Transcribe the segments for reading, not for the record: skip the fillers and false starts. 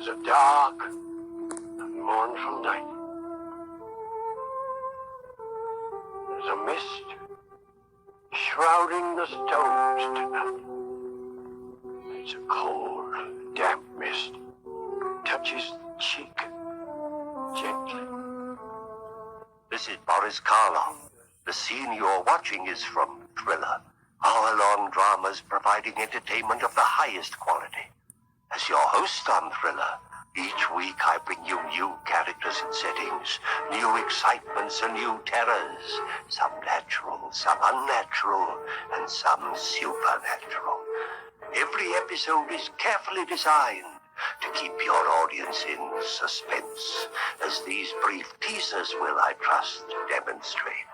was a dark and mournful night. There's a mist shrouding the stones tonight. It's a cold, damp mist. Touches the cheek gently. This is Boris Karloff. The scene you're watching is from Thriller. Hour-long dramas providing entertainment of the highest quality. As your host on Thriller, each week I bring you new characters and settings, new excitements and new terrors. Some natural, some unnatural, and some supernatural. Every episode is carefully designed to keep your audience in suspense, as these brief teasers will, I trust, demonstrate.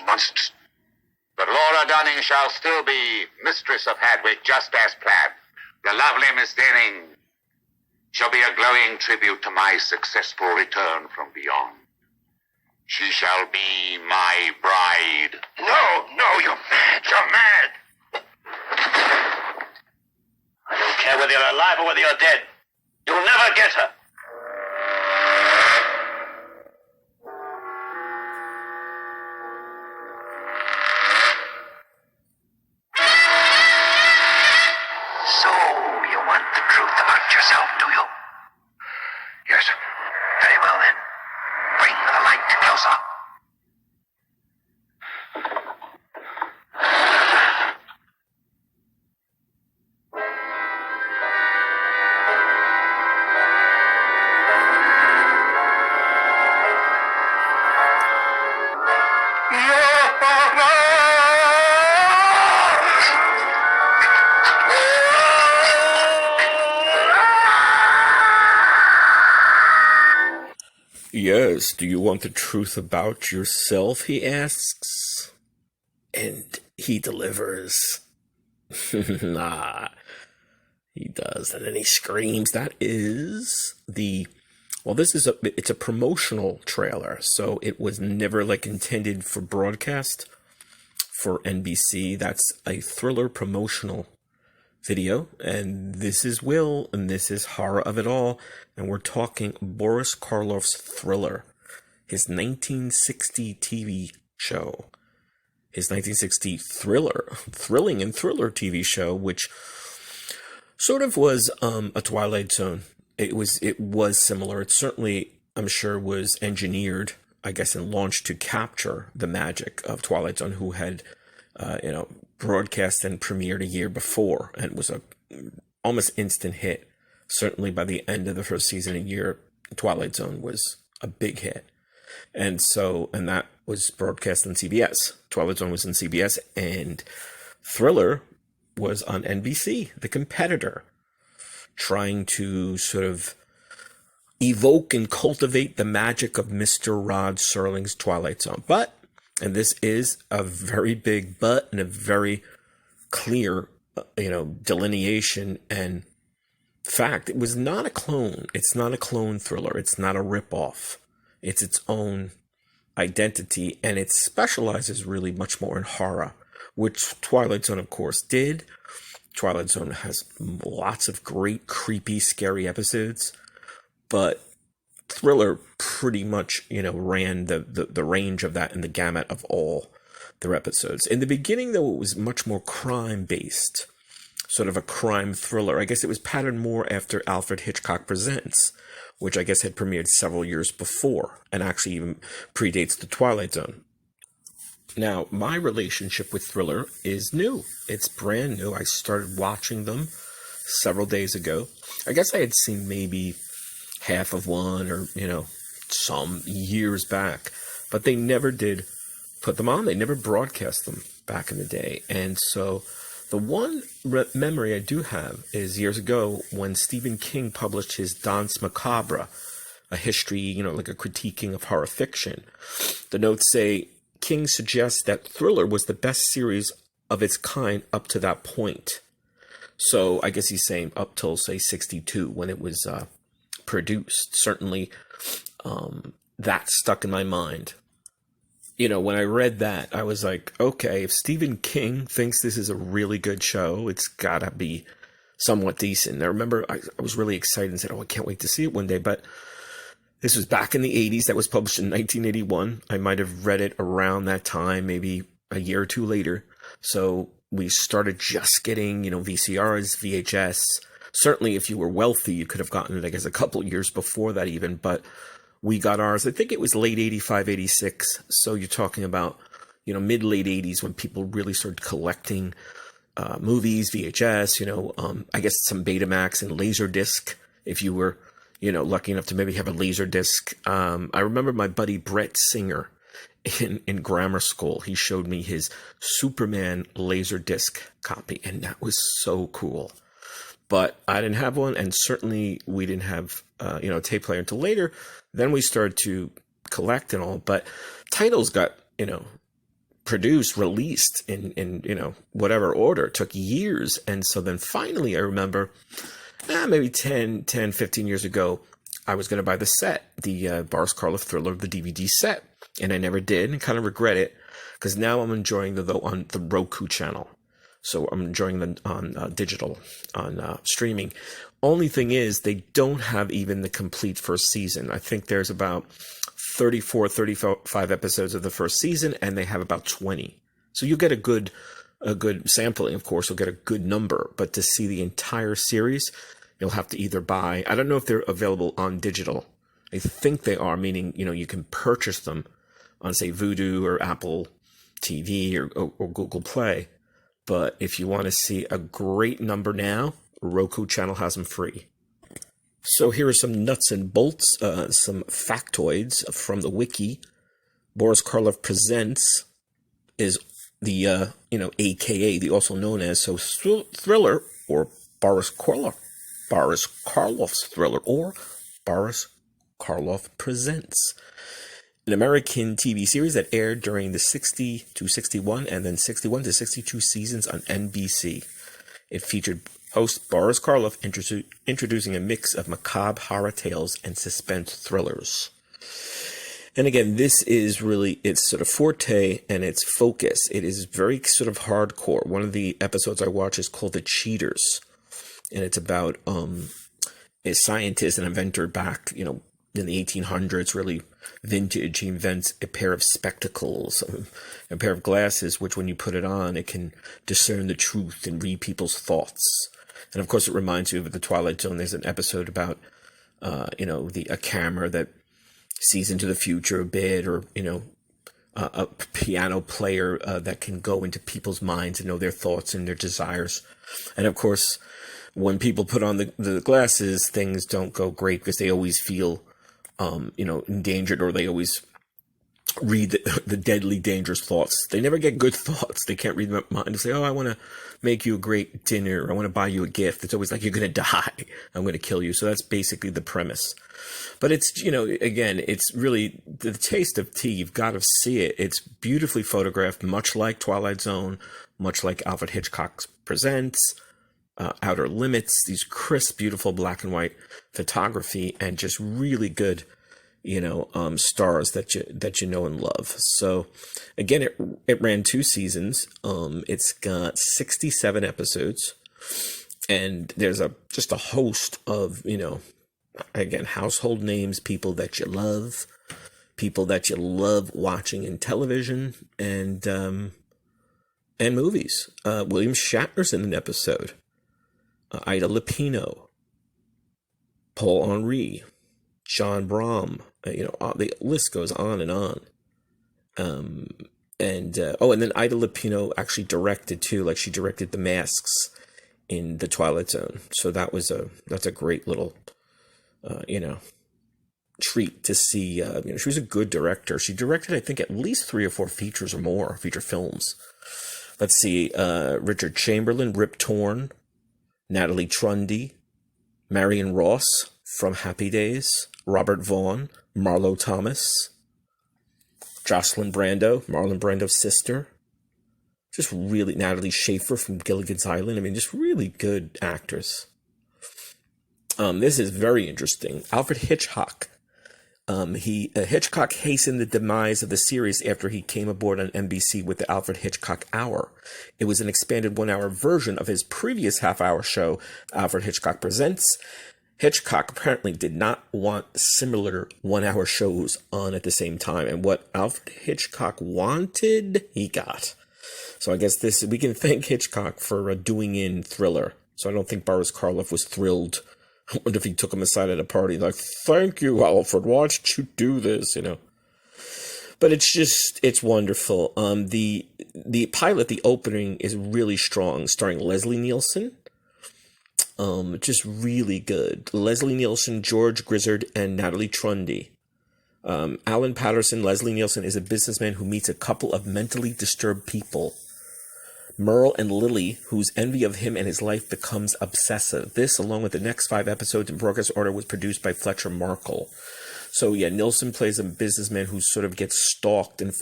Nonsense. But Laura Dunning shall still be Mistress of Hadwick, just as planned. The lovely Miss Denning shall be a glowing tribute to my successful return from beyond. She shall be my bride. No, you're mad. You're mad. I don't care whether you're alive or whether you're dead. You'll never get her. So, you want the truth about yourself, do you? Yes. Very well then. Bring the light closer. Yes, do you want the truth about yourself, he asks. And he delivers. Nah, he does. And then he screams. That is it's a promotional trailer. So it was never intended for broadcast for NBC. That's a Thriller promotional video, and this is Will, and this is Horror of It All, and we're talking Boris Karloff's Thriller, his 1960 TV show, his 1960 thrilling and thriller TV show, which sort of was a Twilight Zone. It was similar. It certainly, I'm sure, was engineered, I guess, and launched to capture the magic of Twilight Zone, who had broadcast and premiered a year before, and was a almost instant hit. Certainly by the end of the first season, a year, Twilight Zone was a big hit. And that was broadcast on CBS. Twilight Zone was on CBS, and Thriller was on NBC, the competitor, trying to sort of evoke and cultivate the magic of Mr. Rod Serling's Twilight Zone. And this is a very big but and a very clear, delineation and fact. It was not a clone. It's not a clone thriller. It's not a ripoff. It's its own identity, and it specializes really much more in horror, which Twilight Zone, of course, did. Twilight Zone has lots of great, creepy, scary episodes, but Thriller pretty much, ran the range of that and the gamut of all their episodes. In the beginning, though, it was much more crime-based, sort of a crime thriller. I guess it was patterned more after Alfred Hitchcock Presents, which I guess had premiered several years before and actually even predates the Twilight Zone. Now, my relationship with Thriller is new. It's brand new. I started watching them several days ago. I guess I had seen maybe half of one, or, some years back. But they never did put them on. They never broadcast them back in the day. And so the one memory I do have is years ago when Stephen King published his Danse Macabre, a history, like a critiquing of horror fiction. The notes say, King suggests that Thriller was the best series of its kind up to that point. So I guess he's saying up till, say, 62 when it was produced. Certainly that stuck in my mind. When I read that, I was like, okay, if Stephen King thinks this is a really good show, it's gotta be somewhat decent. I remember I was really excited and said, I can't wait to see it one day. But this was back in the 80s. That was published in 1981. I might have read it around that time, maybe a year or two later. So we started just getting, VCRs, VHS. Certainly, if you were wealthy, you could have gotten it, I guess, a couple years before that even. But we got ours, I think it was late 85, 86. So you're talking about, mid-late 80s when people really started collecting movies, VHS, I guess some Betamax and Laserdisc, if you were, lucky enough to maybe have a Laserdisc. I remember my buddy Brett Singer in grammar school. He showed me his Superman Laserdisc copy, and that was so cool. But I didn't have one, and certainly we didn't have, a tape player until later. Then we started to collect and all, but titles got, produced, released in whatever order. It took years. And so then finally I remember, maybe 10, 15 years ago, I was going to buy the set, the Boris Karloff Thriller, the DVD set. And I never did, and kind of regret it, because now I'm enjoying them on the Roku channel. So I'm enjoying them on digital, on streaming. Only thing is, they don't have even the complete first season. I think there's about 34, 35 episodes of the first season, and they have about 20. So you'll get a good sampling, of course. You'll get a good number. But to see the entire series, you'll have to either buy. I don't know if they're available on digital. I think they are, meaning, you can purchase them on, say, Vudu or Apple TV or Google Play. But if you want to see a great number now, Roku channel has them free. So here are some nuts and bolts, some factoids from the wiki. Boris Karloff Presents is the, AKA, the also known as, so Thriller, or Boris Karloff's Thriller, or Boris Karloff Presents. An American TV series that aired during the 60 to 61 and then 61 to 62 seasons on NBC. It featured host Boris Karloff introducing a mix of macabre horror tales and suspense thrillers. And again, this is really its sort of forte and its focus. It is very sort of hardcore. One of the episodes I watch is called The Cheaters. And it's about a scientist and inventor back, in the 1800s, really vintage. He invents a pair of spectacles, a pair of glasses, which when you put it on, it can discern the truth and read people's thoughts. And of course, it reminds you of the Twilight Zone. There's an episode about, a camera that sees into the future a bit, or, a piano player that can go into people's minds and know their thoughts and their desires. And of course, when people put on the glasses, things don't go great because they always feel endangered, or they always read the deadly, dangerous thoughts. They never get good thoughts. They can't read my mind and say, I want to make you a great dinner. I want to buy you a gift. It's always like, you're going to die. I'm going to kill you. So that's basically the premise. But it's, again, it's really the taste of tea. You've got to see it. It's beautifully photographed, much like Twilight Zone, much like Alfred Hitchcock's Presents, Outer Limits, these crisp, beautiful black and white photography, and just really good, stars that you know and love. So again, it ran 2 seasons. It's got 67 episodes, and there's just a host of, again, household names, people that you love watching in television and movies. William Shatner's in an episode. Ida Lupino, Paul Henry, John Brom, the list goes on and on. And then Ida Lupino actually directed too, like she directed the masks in the Twilight Zone. So that's a great little you know, treat to see. You know, she was a good director. She directed, I think, at least 3 or 4 features or more, feature films. Let's see, Richard Chamberlain, Rip Torn, Natalie Trundy, Marion Ross from Happy Days, Robert Vaughn, Marlo Thomas, Jocelyn Brando, Marlon Brando's sister. Just really, Natalie Schaefer from Gilligan's Island. I mean, just really good actors. This is very interesting. Alfred Hitchcock. Hitchcock hastened the demise of the series after he came aboard on NBC with the Alfred Hitchcock Hour. It was an expanded 1-hour version of his previous half-hour show, Alfred Hitchcock Presents. Hitchcock apparently did not want similar 1-hour shows on at the same time, and what Alfred Hitchcock wanted, he got. So I guess we can thank Hitchcock for doing in Thriller. So I don't think Boris Karloff was thrilled. I wonder if he took him aside at a party, like, thank you, Alfred, why did you do this, you know? But it's wonderful. The pilot, the opening, is really strong, starring Leslie Nielsen. Just really good. Leslie Nielsen, George Grizzard, and Natalie Trundy. Alan Patterson, Leslie Nielsen, is a businessman who meets a couple of mentally disturbed people, Merle and Lily, whose envy of him and his life becomes obsessive. This, along with the next 5 episodes in broadcast order, was produced by Fletcher Markle. So yeah, Nielsen plays a businessman who sort of gets stalked and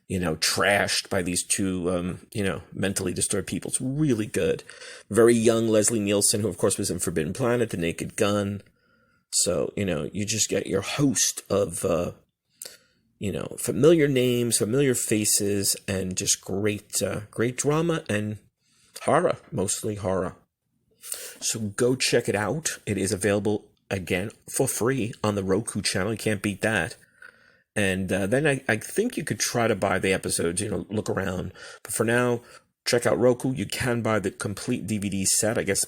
trashed by these 2, mentally disturbed people. It's really good. Very young Leslie Nielsen, who of course was in Forbidden Planet, The Naked Gun. So, you just get your host of, familiar names, familiar faces, and just great drama and horror, mostly horror. So go check it out. It is available, again, for free on the Roku channel. You can't beat that. And then I think you could try to buy the episodes, look around. But for now, check out Roku. You can buy the complete DVD set. I guess,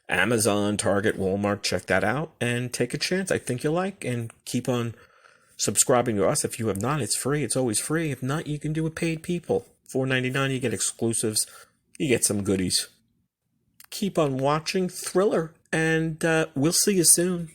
Amazon, Target, Walmart, check that out and take a chance. I think you'll like, and keep on subscribing to us. If you have not, it's free. It's always free. If not, you can do it paid people. $4.99, you get exclusives. You get some goodies. Keep on watching Thriller, and we'll see you soon.